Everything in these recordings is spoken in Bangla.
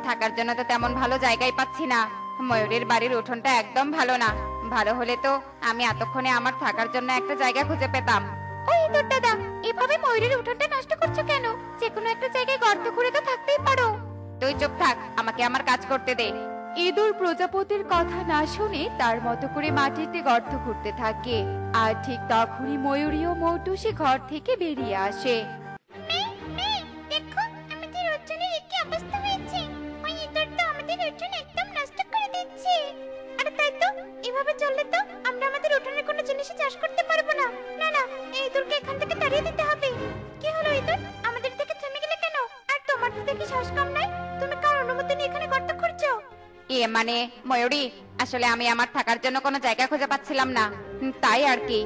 থাকার জন্য তো তেমন ভালো জায়গায় পাচ্ছি না। ময়ূরের বাড়ির উঠোনটা একদম ভালো না। ভালো হলে তো আমি এতক্ষণে আমার থাকার জন্য একটা জায়গা খুঁজে পেতাম। ওই ইঁদুর দাদা, এভাবে ময়ূরের উঠোনটা নষ্ট করছো কেন? যে কোনো একটা জায়গায় গর্ত করে তো থাকতেই পারো। তুই চুপ থাক, আমাকে আমার কাজ করতে দে। ইঁদুর প্রজাপতির কথা না শুনে তার মতো করে মাটিতে গর্ত করতে থাকে। আর ঠিক তখনই ময়ূরী ও মৌটু সে ঘর থেকে বেরিয়ে আসে। দেখো, আমাদের উঠোনের কি অবস্থা হয়েছে। ওই ইঁদুরটা আমাদের উঠোন একদম নষ্ট করে দিচ্ছে। আরে তাই তো, এভাবে চললে তো আমরা আমাদের উঠোনের কোনো জিনিসই চাষ করতে পারবো না। না না, এই ইঁদুরকে এখান থেকে তাড়িয়ে দিতে হবে। কি হলো ইঁদুর, আমাদের থেকে থেমে গেলে কেন? আর তোমার তো দেখি সাহস কম নাই, তুমি কার অনুমতি নিয়ে এখানে গর্ত করছো? মানে ময়ূরী, আসলে আমি আমার থাকার জন্য কোনো জায়গা খুঁজে পাচ্ছিলাম না, তাই আর কি।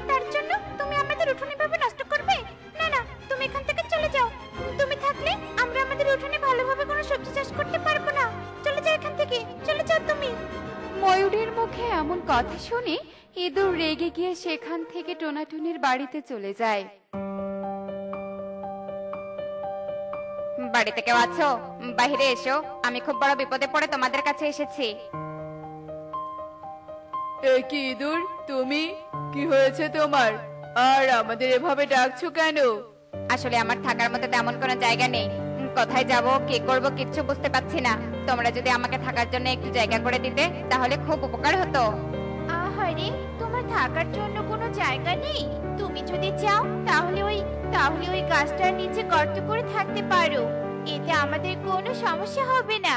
তার জন্য তুমি আমাদের উঠোনে ভাবে নষ্ট করবে? না না, তুমি এখান থেকে চলে যাও। তুমি থাকলে আমরা আমাদের উঠোনে ভালোভাবে কোনো সবজি চাষ করতে পারবো না। চলে যাও এখান থেকে, চলে যাও তুমি। ময়ূরের মুখে এমন কথা শুনে ইঁদুর রেগে গিয়ে সেখান থেকে টোনাটুনির বাড়িতে চলে যায়। বাড়িতে কেউ আছো? বাইরে এসো, আমি খুব বড় বিপদে পড়ে তোমাদের কাছে এসেছি। কি ইঁদুর, তুমি? কি হয়েছে তোমার? আর আমাদের এভাবে ডাকছো কেন? আসলে আমার থাকার মতো তেমন কোনো জায়গা নেই। কোথায় যাব, কি করব কিচ্ছু বুঝতে পারছি না। তোমরা যদি আমাকে থাকার জন্য একটু জায়গা করে দিতে তাহলে খুব উপকার হতো। আহারে, তোমার থাকার জন্য কোনো জায়গা নেই? তুমি যদি চাও তাহলে ওই গাছটার নিচে গর্ত করে থাকতে পারো। এতে আমাদের কোনো সমস্যা হবে না।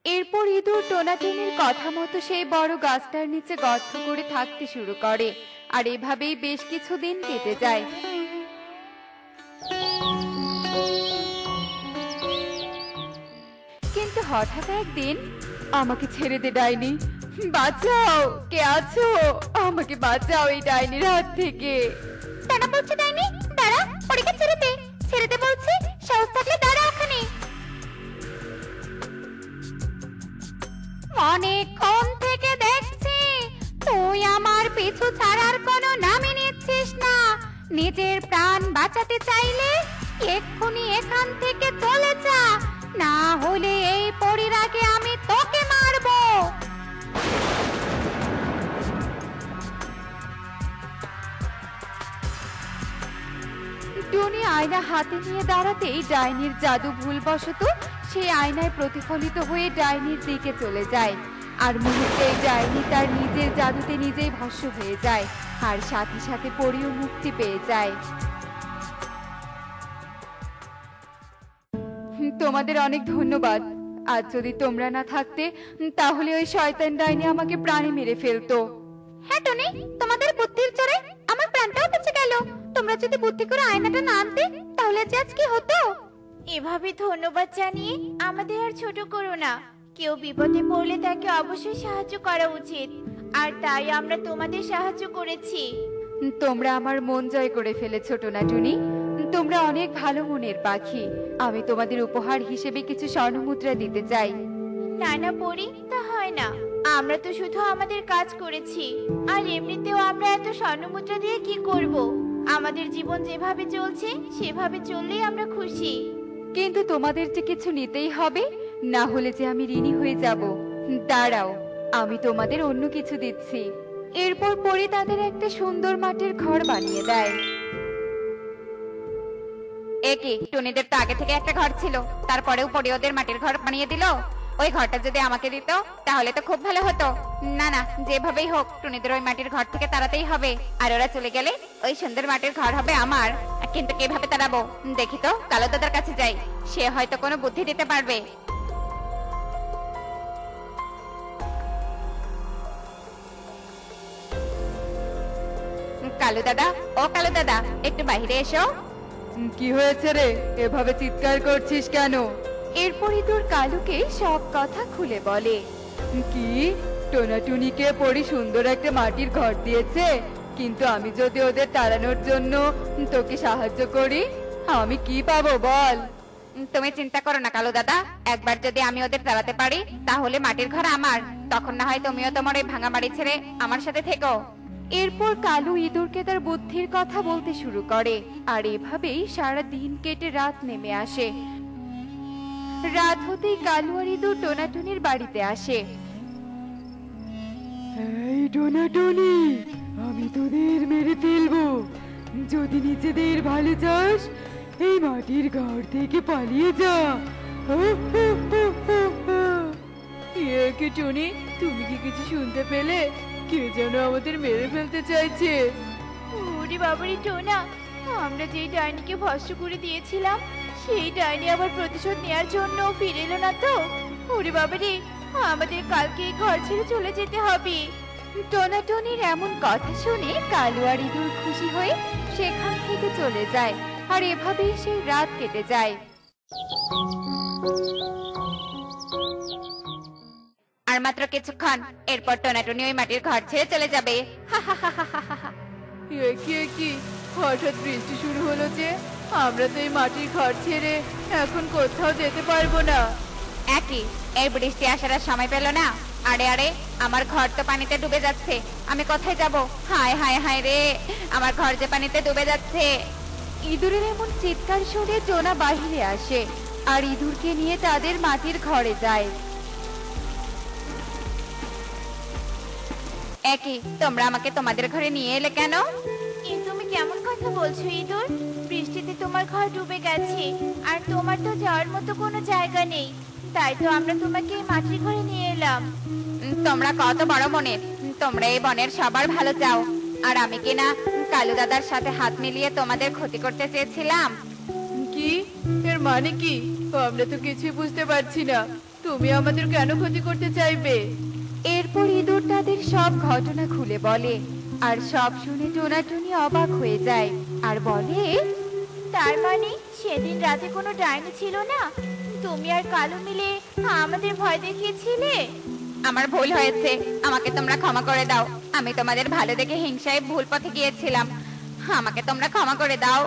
এরপর ইঁদুর টোনাটুনির কথা মতো সেই বড় গাছটার নিচে গর্ত করে থাকতে শুরু করে। আর এভাবেই বেশ কিছুদিন কেটে যায়। কিন্তু হঠাৎ একদিন, আমাকে ছেড়ে দে ডাইনি, বাঁচাও, কে আছো? আমাকে বাঁচাও এই ডাইনির হাত থেকে। দাঁড়া বলছে ডাইনি, দাঁড়া, পরীকে ছেড়ে দে, ছেড়ে দে বলছে। সাহস থাকলে দাঁড়া ওখানে। অনেকক্ষণ থেকে দেখছি তুই আমার পিছু ছাড়ার কোনো নামই নিচ্ছিস না। নিজের প্রাণ বাঁচাতে চাইলে এক্ষুনি এখান থেকে চলে যা, না হলে এই পরীর আগে আমি তোকে মারবো। টুনি আয়না হাতে নিয়ে দাঁড়াতেই ডাইনির জাদু ভুলবশত সেই আয়নায় প্রতিফলিত হয়ে ডাইনির দিকে চলে যায়। আর মুহূর্তেই ডাইনি তার নিজের জাদুতে নিজেই ভস্ম হয়ে যায়। আর সাথে সাথে পরিও মুক্তি পেয়ে যায়। তোমাদের অনেক ধন্যবাদ। আজ যদি তোমরা না থাকতে তাহলে ওই শয়তান ডাইনি আমাকে প্রাণে মেরে ফেলতো। হ্যাঁ টনি, তোমাদের বুদ্ধির জোরে আমার প্রাণটাও বেঁচে গেল। তোমরা যদি বুদ্ধি করে আয়নাটা না আনতে তাহলে যে আজ কি হতো। এভাবে ধন্যবাদ জানিয়ে আমাদের আর ছোট করো না। কেউ বিপদে পড়লে তাকে অবশ্যই সাহায্য করা উচিত। আর তাই আমরা তোমাদের সাহায্য করেছি। তোমরা আমার মন জয় করে ফেলেছো টোনাটুনি। তোমরা অনেক ভালো মনের পাখি। আমি তোমাদের উপহার হিসেবে কিছু স্বর্ণমুদ্রা দিতে চাই। না না পরি, তা হয় না। আমরা তো শুধু আমাদের কাজ করেছি। আর এমনিতেও আমরা এত স্বর্ণমুদ্রা দিয়ে কি করব? আমাদের জীবন যেভাবে চলছে সেভাবে চললেই আমরা খুশি। কিন্তু তোমাদের যে কিছু নিতেই হবে, না হলে যে আমি ঋণী হয়ে যাব। দাঁড়াও, আমি তোমাদের অন্য কিছু দিচ্ছি। এরপর পরি তাদের একটা সুন্দর মাটির ঘর বানিয়ে দেয়। একি, টুনিদের তো আগে থেকে একটা ঘর ছিল, তারপরেও পরি ওদের মাটির ঘর বানিয়ে দিল। ওই ঘরটা যদি আমাকে দিত তাহলে তো খুব ভালো হতো। না না, যেভাবেই হোক টুনিদের ওই মাটির ঘর থেকে তাড়াতেই হবে। আর ওরা চলে গেলে ওই সুন্দর মাটির ঘর হবে আমার। কিন্তু কিভাবে তাড়াবো? দেখি তো, কালো দাদার কাছে যাই, সে হয়তো কোনো বুদ্ধি দিতে পারবে। কালু দাদা, ও কালু দাদা, একটু বাইরে এসো। কি হয়েছে রে, এভাবে চিৎকার করছিস কেন? এরপর ইঁদুর কালুকে সব কথা খুলে বলে। কি, টোনাটুনিকে পরি সুন্দর একটা মাটির ঘর দিয়েছে, কিন্তু আমি যদি ওদের তাড়ানোর জন্য তোকে সাহায্য করি, আমি কি পাবো বল? তুমি চিন্তা করো না কালু দাদা, একবার যদি আমি ওদের তাড়াতে পারি তাহলে মাটির ঘর আমার, তখন না হয় তুমিও তোমার ওই ভাঙা বাড়ি ছেড়ে আমার সাথে থেকো। এরপর কালু ইঁদুরকে তার বুদ্ধির কথা বলতে শুরু করে। আর এভাবেই সারা দিন কেটে রাত নেমে আসে। রাত হতেই কালু আর ইঁদুর টোনাটুনির বাড়িতে আসে। এই টোনাটুনি, আমি তোদের মেরে ফেলবো যদি নিজেদের ভালো চাস। এই মাটির ঘর থেকে পালিয়ে যা। কি টুনি, তুমি কি কিছু শুনতে পেলে? কে যেন আমাদের মেরে ফেলতে চাইছে। ওরে বাবারে টোনা, আমরা যেই ডাইনিকে ভস্ম করে দিয়েছিলাম সেই ডাইনি আবার প্রতিশোধ নেওয়ার জন্য ফিরে এলো না তো? ওরে বাবারে, আমাদের কালকে এই ঘর ছেড়ে চলে যেতে হবে। টোনাটুনির এমন কথা শুনে কালু আর ইঁদুর খুশি হয়ে সেখান থেকে চলে যায়। আর এভাবেই সেই রাত কেটে যায়। আর মাত্র কিছুক্ষণ, এরপর টোনাটুনি ওই মাটির ঘর ছেড়ে চলে যাবে। কি হঠাৎ বৃষ্টি শুরু হলো যে? আমরা তো এই মাটির ঘর ছেড়ে এখন কোথাও যেতে পারবো না। একই, এই বৃষ্টি আসার আর সময় পেল না। আরে আরে, আমার ঘর তো পানিতে ডুবে যাচ্ছে, আমি কোথায় যাব? হায় হায় হায় রে, আমার ঘর যে পানিতে ডুবে যাচ্ছে। ইঁদুরের এমন চিৎকার শুনে টোনা বাহিরে আসে আর ইঁদুরকে নিয়ে তাদের মাটির ঘরে যায়। একই, তোমরা আমাকে তোমাদের ঘরে নিয়ে এলে কেন? এই তুমি কেমন কথা বলছো ইঁদুর? বৃষ্টিতে তোমার ঘর ডুবে গেছে আর তোমার তো যাওয়ার মতো কোনো জায়গা নেই, তাই তো আমরা তোমাকে এই মাটির ঘরে নিয়ে এলাম। তোমরা কত বড় মনের, তোমরা এই বনের সবার ভালো চাও, আর আমি কিনা কালু দাদার সাথে হাত মিলিয়ে তোমাদের ক্ষতি করতে চেয়েছিলাম। কি? এর মানে কি? আমরা তো কিছুই বুঝতে পারছি না। তুমি আমাদের কেন ক্ষতি করতে চাইবে? এরপর ইঁদুর তাদের সব ঘটনা খুলে বলে। আর সব শুনে টোনাটুনি অবাক হয়ে যায় আর বলে, তার মানে সেদিন রাতে কোনো ডাইনি ছিল না? তুমি আর কালু মিলে আমাদের ভয় দেখিয়েছিলে। আমার ভুল হয়েছে, আমাকে তোমরা ক্ষমা করে দাও। আমি তোমাদের ভালো দেখে হিংসায় ভুল পথে গিয়েছিলাম, আমাকে তোমরা ক্ষমা করে দাও।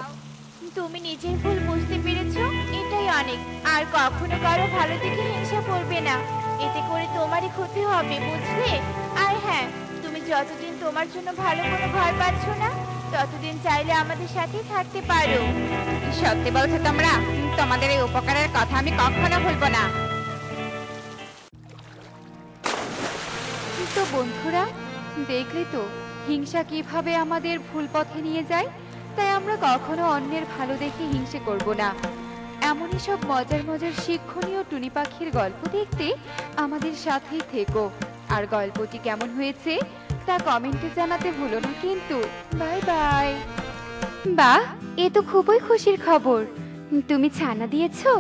তুমি নিজের ভুল বুঝতে পেরেছো, এটাই অনেক। আর কখনো কারো ভালো দেখে হিংসা করবে না, এতে করে তোমারই ক্ষতি হবে, বুঝলে? আর হ্যাঁ, তুমি যতদিন তোমার জন্য ভালো কোনো ঘর পাচ্ছ না ততদিন চাইলে আমাদের সাথেই থাকতে পারো। সত্যি বলছো তোমরা? তোমাদের এই উপকারের কথা আমি কখনো ভুলবো না। তো বন্ধুরা, দেখলে তো হিংসা কিভাবে আমাদের ভুল পথে নিয়ে যায়। তাই আমরা কখনো অন্যের ভালো দেখে হিংসে করব না। এমনই সব মজার মজার শিক্ষণীয় টুনি পাখির গল্প দেখতে আমাদের সাথেই থেকো। আর গল্পটি কেমন হয়েছে তা কমেন্টে জানাতে ভুলো না কিন্তু। Bye bye. বাহ, এ তো খুবই খুশির খবর। তুমি ছানা দিয়েছো,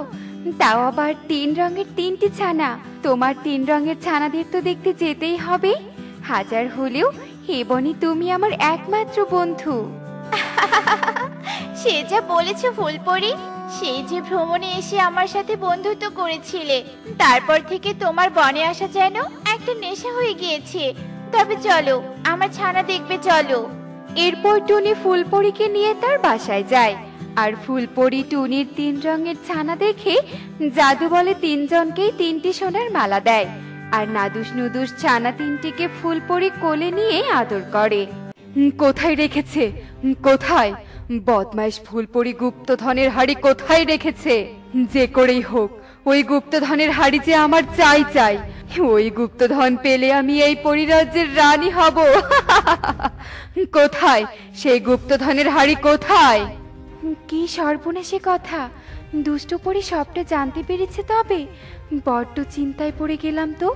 তাও আবার 3 রঙের 3টি ছানা। তোমার 3 রঙের ছানাদের তো দেখতে যেতেই হবে। হাজার হলেও হে বনি, তুমি আমার একমাত্র বন্ধু। সে যা বলেছো ফুলপরি, সেই যে ভ্রমণে এসে আমার সাথে বন্ধুত্ব করেছিলে, তারপর থেকে তোমার বনে আসা যেন একটা নেশা হয়ে গিয়েছে। তবে চলো, আমার ছানা দেখবে চলো। এরপর টুনি ফুলপরিকে নিয়ে তার বাসায় যায়। আর ফুলপরি টুনির 3 রঙের ছানা দেখে জাদু বলে 3 জনকেই 3টি সোনার মালা দেয়। আর নাদুস নুদুস ছানা 3টিকে ফুলপরি কোলে নিয়ে আদর করে। কোথায় রেখেছে? কোথায়? বদমাইশ ফুলপরি গুপ্তধনের হাড়ি কোথায় রেখেছে? যে করেই হোক ওই গুপ্তধনের হাড়ি যে আমার চাই চাই। ওই গুপ্তধন পেলে আমি এই পরিরাজ্যের রানী হব। কোথায় সেই গুপ্তধনের হাড়ি কোথায়? কি সর্বনাশী কথা! দুষ্টু পরি সবটা জানতে পেরেছে। তবে বড্ড চিন্তায় পড়ে গেলাম তো।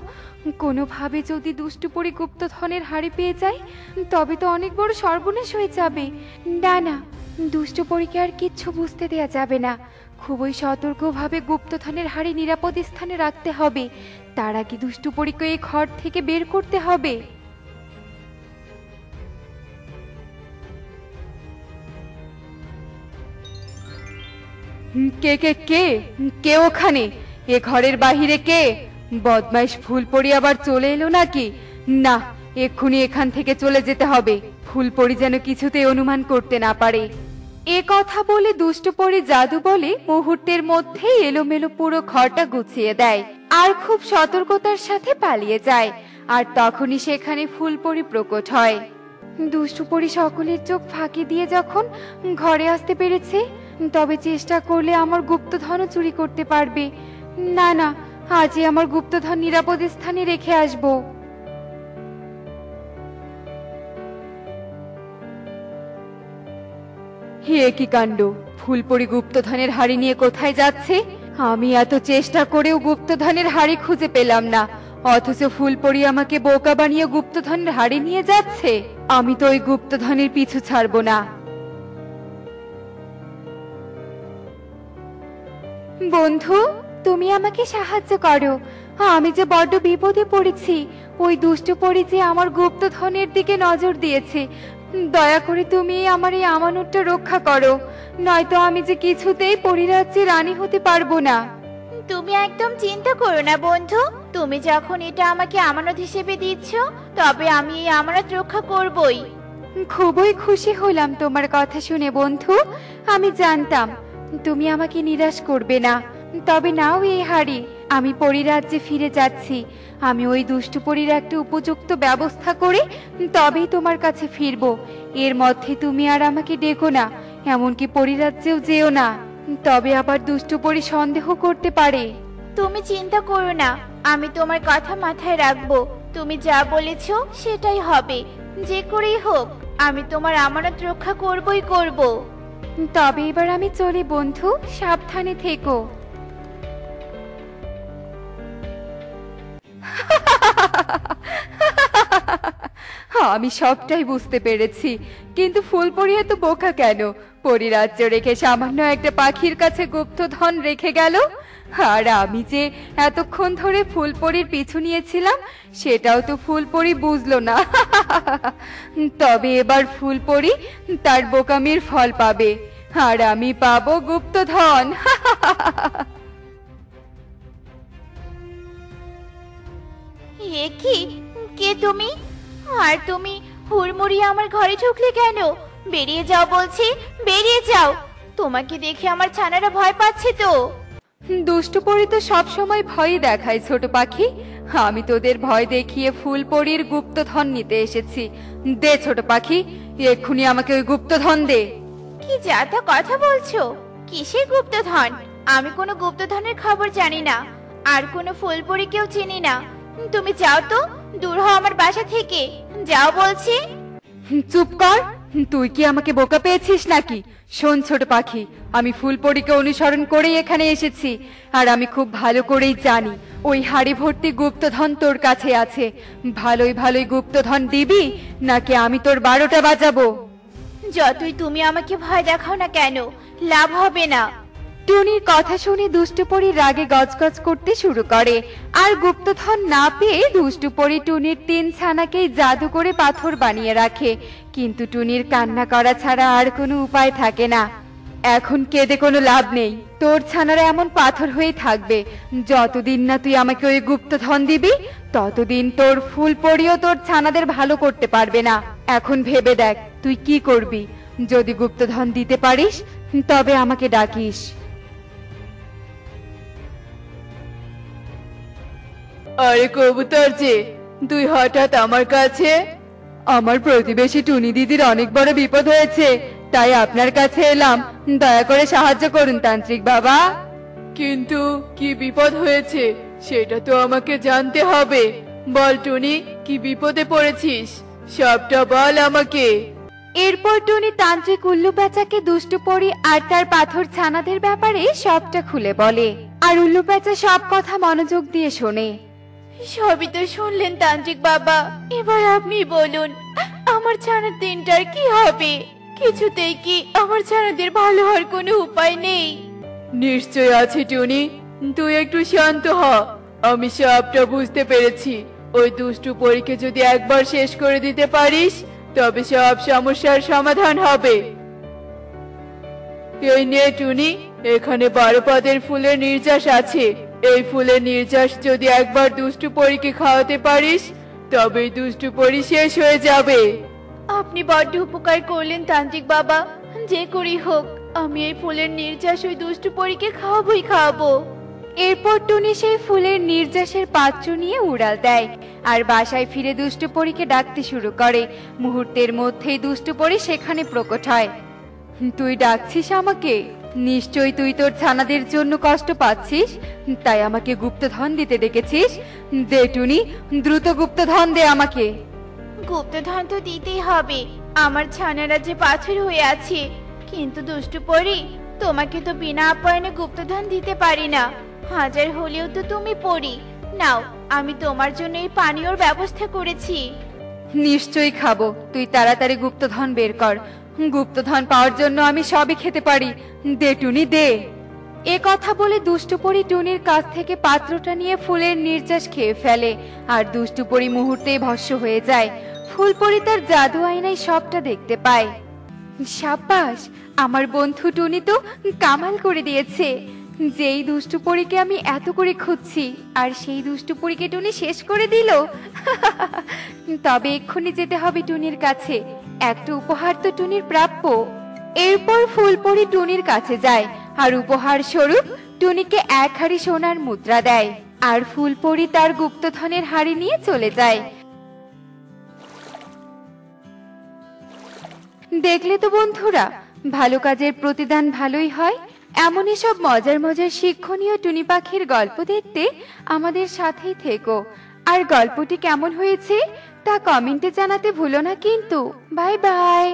কোনোভাবে যদি দুষ্টু পরি গুপ্তধনের হাড়ি পেয়ে যায় তবে তো অনেক বড় সর্বনাশ হয়ে যাবে। না না, দুষ্টু পরীকে আর কিচ্ছু বুঝতে দেয়া যাবে না। খুবই সতর্কভাবে গুপ্তধনের হাড়ি নিরাপদ স্থানে রাখতে হবে। তার আগে দুষ্টু পরীকে এই ঘর থেকে বের করতে হবে। কে কে কে কে ওখানে? এ ঘরের বাহিরে কে? বদমাইশ ফুলপরি আবার চলে এলো নাকি? না, এক্ষুনি এখান থেকে চলে যেতে হবে। ফুলপরি যেন কিছুতে অনুমান করতে না পারে। এ কথা বলে দুষ্টু পরি জাদু বলে মুহূর্তের মধ্যেই এলোমেলো পুরো ঘরটা গুছিয়ে দেয় আর খুব সতর্কতার সাথে পালিয়ে যায়। আর তখনই সেখানে ফুলপরি প্রকট হয়। দুষ্টু পরি সকলের চোখ ফাঁকি দিয়ে যখন ঘরে আসতে পেরেছে, তবে চেষ্টা করলে আমার গুপ্তধনও চুরি করতে পারবে। না না, আজই আমার গুপ্তধন নিরাপদ স্থানে রেখে আসবো। হে কি কাণ্ড! ফুলপরি গুপ্তধনের হাড়ি নিয়ে কোথায় যাচ্ছে? আমি এত চেষ্টা করেও গুপ্তধনের হাড়ি খুঁজে পেলাম না, অথচ ফুলপরি আমাকে বোকা বানিয়ে গুপ্তধনের হাড়ি নিয়ে যাচ্ছে। আমি তো ওই গুপ্তধনের পিছু ছাড়বো না। বন্ধু, তুমি আমাকে সাহায্য করো, আমি যে বড্ড বিপদে পড়েছি। ওই দুষ্ট পরী যে আমার গুপ্তধনের দিকে নজর দিয়েছে। দয়া করে তুমি আমার এই আমানতটা রক্ষা করো, নয়তো আমি যে কিছুতেই পরিরাজ্যে রানী হতে পারবো না। তুমি একদম চিন্তা করো না বন্ধু, তুমি যখন এটা আমাকে আমানত হিসেবে দিচ্ছ, তবে আমি এই আমানত রক্ষা করবই। খুবই খুশি হলাম তোমার কথা শুনে বন্ধু। আমি জানতাম তুমি আমাকে নিরাশ করবে না। তবে নাও এই হাড়ি, আমি পরিরাজ্যে ফিরে যাচ্ছি। আমি ওই দুষ্টু পরীর একটা উপযুক্ত ব্যবস্থা করে তবেই তোমার কাছে ফিরবো। এর মধ্যে তুমি আর আমাকে ডেকো না, এমনকি পরিরাজ্যেও যেও না, তবে আবার দুষ্টু পরী সন্দেহ করতে পারে। তুমি চিন্তা করো না, আমি তোমার কথা মাথায় রাখবো। তুমি যা বলেছো সেটাই হবে। যে করেই হোক আমি তোমার আমানত রক্ষা করবই করব। তবে এবার আমি চলি বন্ধু, সাবধানে থেকো। আমি সবটাই বুঝতে পেরেছি, কিন্তু ফুলপরি এত বোকা কেন? পরিরাজ্য রেখে সামান্য একটা পাখির কাছে গুপ্তধন রেখে গেল। আর আমি যে এতক্ষণ ধরে ফুলপরির পিছু নিয়েছিলাম, সেটাও তো ফুলপরি বুঝলো না। তবে এবার ফুলপরি তার বোকামির ফল পাবে, আর আমি পাবো গুপ্তধন। এ কি? কে তুমি? আর তুমি হুড়মুড়িয়ে আমার ঘরে ঢুকলে কেন? বেরিয়ে যাও বলছি, বেরিয়ে যাও। তোমাকে দেখে আমার ছানারা ভয় পাচ্ছে তো। দুষ্টু পরী তো সবসময় ভয়ই দেখায় ছোট পাখি। আমি তোদের ভয় দেখিয়ে ফুলপরির গুপ্তধন নিতে এসেছি। দে ছোট পাখি, এক্ষুনি আমাকে ওই গুপ্তধন দে। কি যা তা কথা বলছো? কিসের গুপ্তধন? আমি কোনো গুপ্তধনের খবর জানি না, আর কোনো ফুলপরীকেও চিনি না। তুমি যাও তো, দূর হও আমার বাসা থেকে, যাও বলছি। চুপ কর, তুই কি আমাকে বোকা পেয়েছিস নাকি? শোন ছোট পাখি, আমি ফুলপরীকে অনুসরণ করেই এখানে এসেছি, আর আমি খুব ভালো করেই জানি ওই হাড়ি ভর্তি গুপ্তধন তোর কাছে আছে। ভালোই ভালোই গুপ্তধন দিবি, নাকি আমি তোর 12টা বাজাবো? যতই তুমি আমাকে ভয় দেখাও না কেন, লাভ হবে না। টুনির কথা শুনে দুষ্টু পরী রাগে গজগজ করতে শুরু করে, আর গুপ্তধন না পেয়ে দুষ্টু পরী টুনির 3 ছানাকেই জাদু করে পাথর বানিয়ে রাখে। কিন্তু টুনির কান্না করা ছাড়া আর কোনো উপায় থাকে না। এখন কেঁদে কোনো লাভ নেই, তোর ছানারা এমন পাথর হয়ে থাকবে। যতদিন না তুই আমাকে ওই গুপ্তধন দিবি, ততদিন তোর ফুলপরিও তোর ছানাদের ভালো করতে পারবে না। এখন ভেবে দেখ তুই কি করবি। যদি গুপ্তধন দিতে পারিস, তবে আমাকে ডাকিস। আরে কবুতর যে, তুই হঠাৎ আমার কাছে? আমার প্রতিবেশী টুনি দিদির অনেক বড় বিপদ হয়েছে, তাই আপনার কাছে এলাম। দয়া করে সাহায্য করুন তান্ত্রিক বাবা। কিন্তু কি বিপদ হয়েছে সেটা তো আমাকে জানতে হবে। বল টুনি, কি বিপদে পড়েছিস? সবটা বল আমাকে। এরপর টুনি তান্ত্রিক উল্লু পেঁচাকে দুষ্টু পরী আর তার পাথর ছানাদের ব্যাপারে সবটা খুলে বলে, আর উল্লু পেঁচা সব কথা মনোযোগ দিয়ে শোনে। সবই তো শুনলেন তান্ত্রিক বাবা, এবার আপনি বলুন আমার ছানার দিনটার কি হবে? কিছুতেই কি আমার ছানাদের ভালো হওয়ার কোনো উপায় নেই? নিশ্চয় আছে টুনি, তুই একটু শান্ত হ। আমি সবটা বুঝতে পেরেছি। ওই দুষ্টু পরীকে যদি একবার শেষ করে দিতে পারিস, তবে সব সমস্যার সমাধান হবে। এই নে টুনি, এখানে 12 পদের ফুলের নির্যাস আছে। এই ফুলের নির্যাস যদি একবার দুষ্টু পরীকে খাওয়াতে পারিস, তবে দুষ্টু পরী শেষ হয়ে যাবে। আপনি বড্ড উপকার করলেন তান্ত্রিক বাবা। যে করি হোক আমি এই ফুলের নির্যাস ওই দুষ্টু পরীকে খাওয়াবই খাওয়াবো। এরপর টুনি সেই ফুলের নির্যাসের পাত্র নিয়ে উড়াল দেয়, আর বাসায় ফিরে দুষ্টু পরীকে ডাকতে শুরু করে। মুহূর্তের মধ্যেই দুষ্টু পরী সেখানে প্রকট হয়। তুই ডাকছিস আমাকে? নিশ্চয়ই তুই তোর ছানাদের জন্য কষ্ট পাচ্ছিস, তাই আমাকে গুপ্তধন দিতে ডেকেছিস। দে টুনি, দ্রুত গুপ্তধন দে আমাকে। গুপ্তধন তো দিতেই হবে, আমার ছানারা যে পাথর হয়ে আছে। কিন্তু দুষ্টু পরি, তোমাকে তো বিনা আপ্যায়নে গুপ্তধন দিতে পারি না। হাজার হলেও তো তুমি পরি। নাও, আমি তোমার জন্য এই পানীয়র ব্যবস্থা করেছি। নিশ্চয়ই খাবো, তুই তাড়াতাড়ি গুপ্তধন বের কর। গুপ্তধন পাওয়ার জন্য আমি সবই খেতে পারি। দে টুনি দে। এ কথা বলে দুষ্টুপরি টুনির কাছ থেকে পাত্রটা নিয়ে ফুলের নির্যাস খেয়ে ফেলে, আর দুষ্টুপরি মুহূর্তেই ভস্ম হয়ে যায়। ফুলপরি তার জাদু আয়নায় সবটা দেখতে পায়। সাব্বাস, আমার বন্ধু টুনি তো কামাল করে দিয়েছে। যেই দুষ্টুপরীকে আমি এত করে খুঁজছি, আর সেই দুষ্টুপরীকে টুনি শেষ করে দিল। তবে এক্ষুনি যেতে হবে টুনির কাছে, একটা উপহার তো টুনির প্রাপ্য। এরপর ফুলপরি টুনির কাছে যায়, আর উপহার স্বরূপ টুনিকে 1 হাঁড়ি সোনার মুদ্রা দেয়। আর ফুলপরি তার গুপ্তধনের হাঁড়ি নিয়ে চলে যায়। দেখলে তো বন্ধুরা, ভালো কাজের প্রতিদান ভালোই হয়। এমনই সব মজার মজার শিক্ষণীয় টুনি পাখির গল্প দেখতে আমাদের সাথেই থেকো। আর গল্পটি কেমন হয়েছে তা কমেন্টে জানাতে ভুলো না কিন্তু। Bye bye.